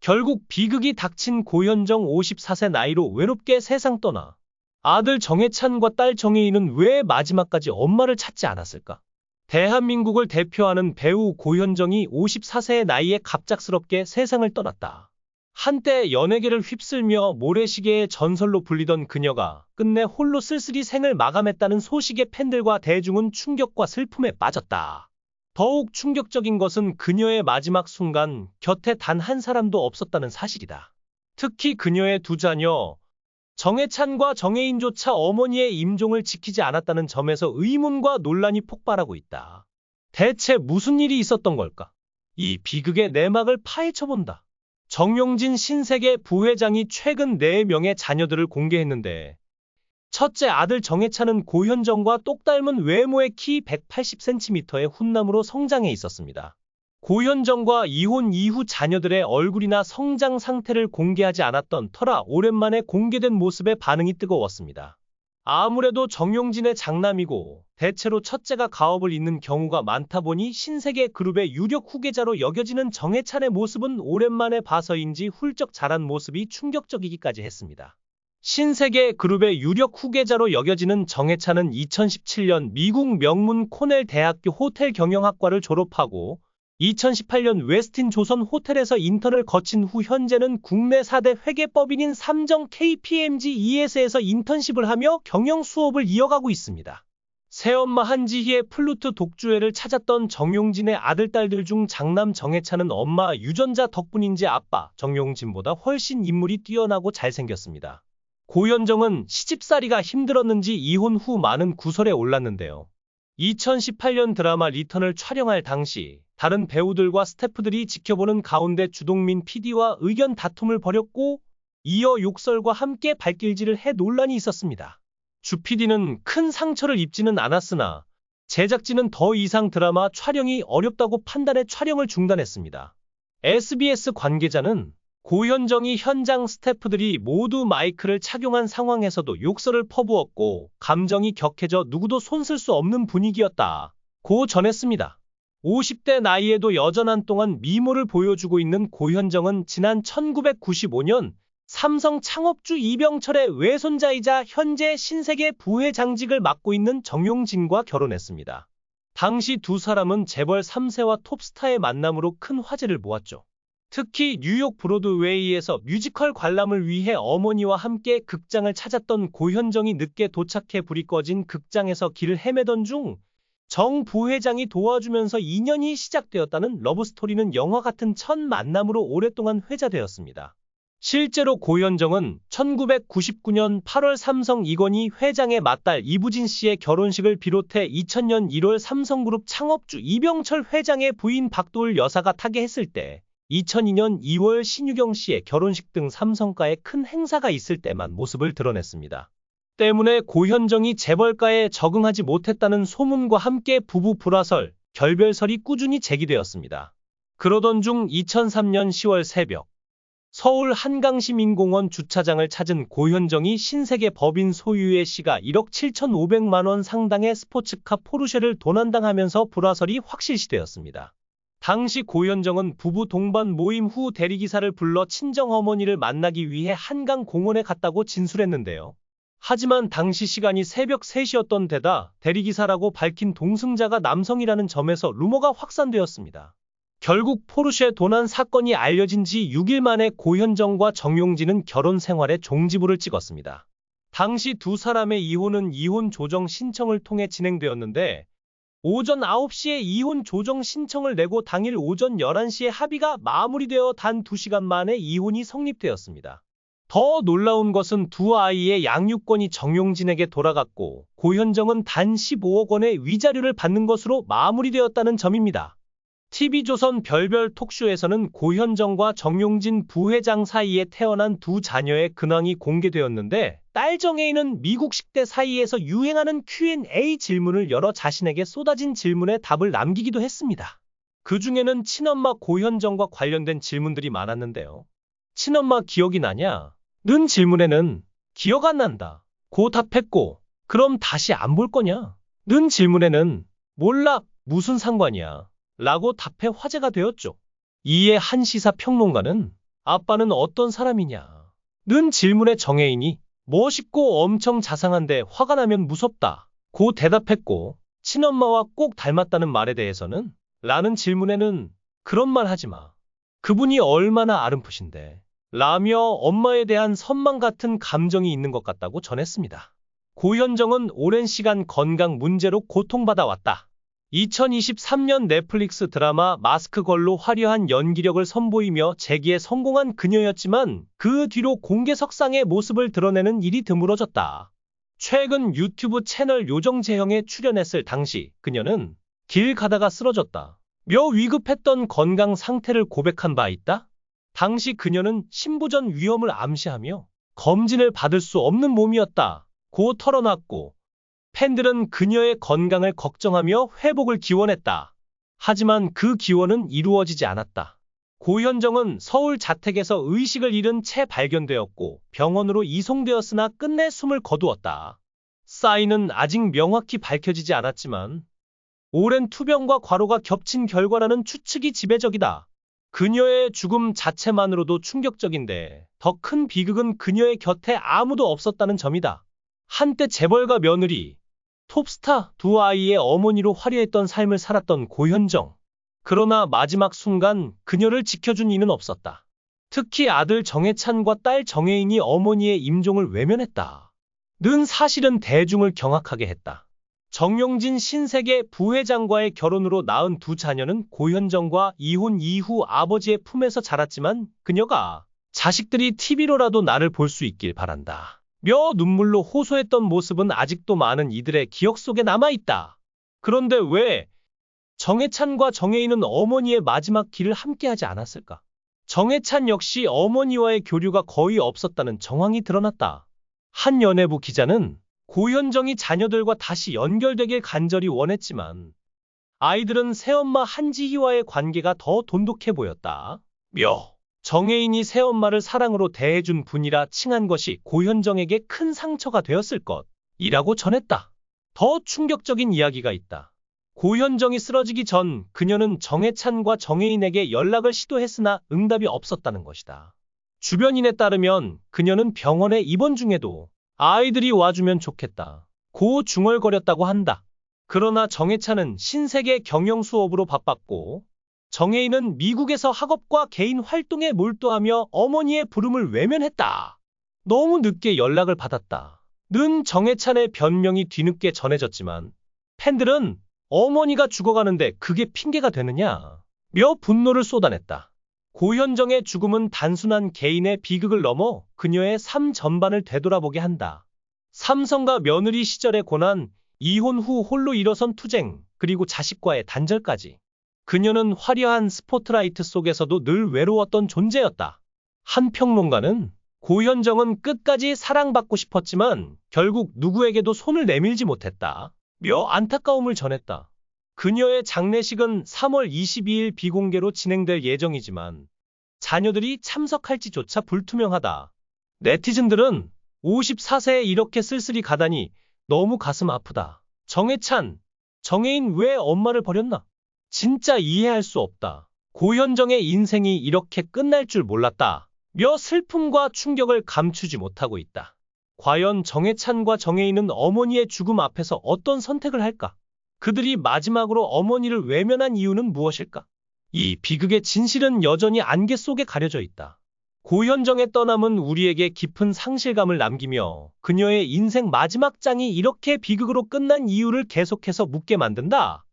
결국 비극이 닥친 고현정 54세 나이로 외롭게 세상 떠나 아들 정해찬과 딸 정혜인은 왜 마지막까지 엄마를 찾지 않았을까? 대한민국을 대표하는 배우 고현정이 54세의 나이에 갑작스럽게 세상을 떠났다. 한때 연예계를 휩쓸며 모래시계의 전설로 불리던 그녀가 끝내 홀로 쓸쓸히 생을 마감했다는 소식에 팬들과 대중은 충격과 슬픔에 빠졌다. 더욱 충격적인 것은 그녀의 마지막 순간 곁에 단 한 사람도 없었다는 사실이다. 특히 그녀의 두 자녀, 정해찬과 정혜인조차 어머니의 임종을 지키지 않았다는 점에서 의문과 논란이 폭발하고 있다. 대체 무슨 일이 있었던 걸까? 이 비극의 내막을 파헤쳐본다. 정용진 신세계 부회장이 최근 4명의 자녀들을 공개했는데 첫째 아들 정해찬은 고현정과 똑 닮은 외모의 키 180cm의 훈남으로 성장해 있었습니다. 고현정과 이혼 이후 자녀들의 얼굴이나 성장 상태를 공개하지 않았던 터라 오랜만에 공개된 모습에 반응이 뜨거웠습니다. 아무래도 정용진의 장남이고 대체로 첫째가 가업을 잇는 경우가 많다 보니 신세계 그룹의 유력 후계자로 여겨지는 정해찬의 모습은 오랜만에 봐서인지 훌쩍 자란 모습이 충격적이기까지 했습니다. 신세계 그룹의 유력 후계자로 여겨지는 정해찬은 2017년 미국 명문 코넬 대학교 호텔 경영학과를 졸업하고 2018년 웨스틴 조선 호텔에서 인턴을 거친 후 현재는 국내 4대 회계법인인 삼정 KPMG ES에서 인턴십을 하며 경영 수업을 이어가고 있습니다. 새엄마 한지희의 플루트 독주회를 찾았던 정용진의 아들딸들 중 장남 정해찬은 엄마 유전자 덕분인지 아빠 정용진보다 훨씬 인물이 뛰어나고 잘생겼습니다. 고현정은 시집살이가 힘들었는지 이혼 후 많은 구설에 올랐는데요. 2018년 드라마 리턴을 촬영할 당시 다른 배우들과 스태프들이 지켜보는 가운데 주동민 PD와 의견 다툼을 벌였고 이어 욕설과 함께 발길질을 해 논란이 있었습니다. 주 PD는 큰 상처를 입지는 않았으나 제작진은 더 이상 드라마 촬영이 어렵다고 판단해 촬영을 중단했습니다. SBS 관계자는 고현정이 현장 스태프들이 모두 마이크를 착용한 상황에서도 욕설을 퍼부었고 감정이 격해져 누구도 손쓸 수 없는 분위기였다고 전했습니다. 50대 나이에도 여전한 동안 미모를 보여주고 있는 고현정은 지난 1995년 삼성 창업주 이병철의 외손자이자 현재 신세계 부회장직을 맡고 있는 정용진과 결혼했습니다. 당시 두 사람은 재벌 3세와 톱스타의 만남으로 큰 화제를 모았죠. 특히 뉴욕 브로드웨이에서 뮤지컬 관람을 위해 어머니와 함께 극장을 찾았던 고현정이 늦게 도착해 불이 꺼진 극장에서 길을 헤매던 중 정 부회장이 도와주면서 인연이 시작되었다는 러브스토리는 영화 같은 첫 만남으로 오랫동안 회자되었습니다. 실제로 고현정은 1999년 8월 삼성 이건희 회장의 맏딸 이부진 씨의 결혼식을 비롯해 2000년 1월 삼성그룹 창업주 이병철 회장의 부인 박도을 여사가 타계했을 때 2002년 2월 신유경 씨의 결혼식 등 삼성가에 큰 행사가 있을 때만 모습을 드러냈습니다. 때문에 고현정이 재벌가에 적응하지 못했다는 소문과 함께 부부 불화설, 결별설이 꾸준히 제기되었습니다. 그러던 중 2003년 10월 새벽 서울 한강시민공원 주차장을 찾은 고현정이 신세계 법인 소유의 시가 1억 7,500만 원 상당의 스포츠카 포르쉐를 도난당하면서 불화설이 확실시되었습니다. 당시 고현정은 부부 동반 모임 후 대리기사를 불러 친정어머니를 만나기 위해 한강공원에 갔다고 진술했는데요. 하지만 당시 시간이 새벽 3시였던 데다 대리기사라고 밝힌 동승자가 남성이라는 점에서 루머가 확산되었습니다. 결국 포르쉐 도난 사건이 알려진 지 6일 만에 고현정과 정용진은 결혼 생활에 종지부를 찍었습니다. 당시 두 사람의 이혼은 이혼 조정 신청을 통해 진행되었는데 오전 9시에 이혼 조정 신청을 내고 당일 오전 11시에 합의가 마무리되어 단 2시간 만에 이혼이 성립되었습니다. 더 놀라운 것은 두 아이의 양육권이 정용진에게 돌아갔고 고현정은 단 15억 원의 위자료를 받는 것으로 마무리되었다는 점입니다. TV조선 별별 톡쇼에서는 고현정과 정용진 부회장 사이에 태어난 두 자녀의 근황이 공개되었는데 딸 정혜인은 미국 식대 사이에서 유행하는 Q&A 질문을 열어 자신에게 쏟아진 질문에 답을 남기기도 했습니다. 그 중에는 친엄마 고현정과 관련된 질문들이 많았는데요. 친엄마 기억이 나냐? 는 질문에는 기억 안 난다 고 답했고 그럼 다시 안 볼 거냐? 는 질문에는 몰라 무슨 상관이야 라고 답해 화제가 되었죠. 이에 한 시사평론가는 아빠는 어떤 사람이냐? 는 질문에 정혜인이 멋있고 엄청 자상한데 화가 나면 무섭다. 고 대답했고, 친엄마와 꼭 닮았다는 말에 대해서는? 라는 질문에는 그런 말 하지 마. 그분이 얼마나 아름프신데. 라며 엄마에 대한 선망 같은 감정이 있는 것 같다고 전했습니다. 고현정은 오랜 시간 건강 문제로 고통받아 왔다. 2023년 넷플릭스 드라마 마스크걸로 화려한 연기력을 선보이며 재기에 성공한 그녀였지만 그 뒤로 공개석상의 모습을 드러내는 일이 드물어졌다. 최근 유튜브 채널 요정재형에 출연했을 당시 그녀는 길 가다가 쓰러졌다. 며 위급했던 건강 상태를 고백한 바 있다. 당시 그녀는 신부전 위험을 암시하며 검진을 받을 수 없는 몸이었다. 고 털어놨고 팬들은 그녀의 건강을 걱정하며 회복을 기원했다. 하지만 그 기원은 이루어지지 않았다. 고현정은 서울 자택에서 의식을 잃은 채 발견되었고 병원으로 이송되었으나 끝내 숨을 거두었다. 사인은 아직 명확히 밝혀지지 않았지만 오랜 투병과 과로가 겹친 결과라는 추측이 지배적이다. 그녀의 죽음 자체만으로도 충격적인데 더 큰 비극은 그녀의 곁에 아무도 없었다는 점이다. 한때 재벌가 며느리, 톱스타 두 아이의 어머니로 화려했던 삶을 살았던 고현정. 그러나 마지막 순간 그녀를 지켜준 이는 없었다. 특히 아들 정해찬과 딸 정혜인이 어머니의 임종을 외면했다. 는 사실은 대중을 경악하게 했다. 정용진 신세계 부회장과의 결혼으로 낳은 두 자녀는 고현정과 이혼 이후 아버지의 품에서 자랐지만 그녀가 자식들이 TV로라도 나를 볼 수 있길 바란다. 며 눈물로 호소했던 모습은 아직도 많은 이들의 기억 속에 남아있다. 그런데 왜 정해찬과 정혜인은 어머니의 마지막 길을 함께하지 않았을까? 정해찬 역시 어머니와의 교류가 거의 없었다는 정황이 드러났다. 한 연예부 기자는 고현정이 자녀들과 다시 연결되길 간절히 원했지만 아이들은 새엄마 한지희와의 관계가 더 돈독해 보였다. 며 정혜인이 새엄마를 사랑으로 대해준 분이라 칭한 것이 고현정에게 큰 상처가 되었을 것이라고 전했다. 더 충격적인 이야기가 있다. 고현정이 쓰러지기 전 그녀는 정해찬과 정혜인에게 연락을 시도했으나 응답이 없었다는 것이다. 주변인에 따르면 그녀는 병원에 입원 중에도 아이들이 와주면 좋겠다. 고 중얼거렸다고 한다. 그러나 정해찬은 신세계 경영 수업으로 바빴고 정혜인은 미국에서 학업과 개인 활동에 몰두하며 어머니의 부름을 외면했다. 너무 늦게 연락을 받았다. 는 정해찬의 변명이 뒤늦게 전해졌지만 팬들은 어머니가 죽어가는데 그게 핑계가 되느냐 며 분노를 쏟아냈다. 고현정의 죽음은 단순한 개인의 비극을 넘어 그녀의 삶 전반을 되돌아보게 한다. 삼성과 며느리 시절의 고난, 이혼 후 홀로 일어선 투쟁, 그리고 자식과의 단절까지. 그녀는 화려한 스포트라이트 속에서도 늘 외로웠던 존재였다. 한 평론가는 고현정은 끝까지 사랑받고 싶었지만 결국 누구에게도 손을 내밀지 못했다. 며 안타까움을 전했다. 그녀의 장례식은 3월 22일 비공개로 진행될 예정이지만 자녀들이 참석할지조차 불투명하다. 네티즌들은 54세에 이렇게 쓸쓸히 가다니 너무 가슴 아프다. 정해찬, 정혜인 왜 엄마를 버렸나? 진짜 이해할 수 없다. 고현정의 인생이 이렇게 끝날 줄 몰랐다. 며 슬픔과 충격을 감추지 못하고 있다. 과연 정해찬과 정혜인은 어머니의 죽음 앞에서 어떤 선택을 할까? 그들이 마지막으로 어머니를 외면한 이유는 무엇일까? 이 비극의 진실은 여전히 안개 속에 가려져 있다. 고현정의 떠남은 우리에게 깊은 상실감을 남기며 그녀의 인생 마지막 장이 이렇게 비극으로 끝난 이유를 계속해서 묻게 만든다.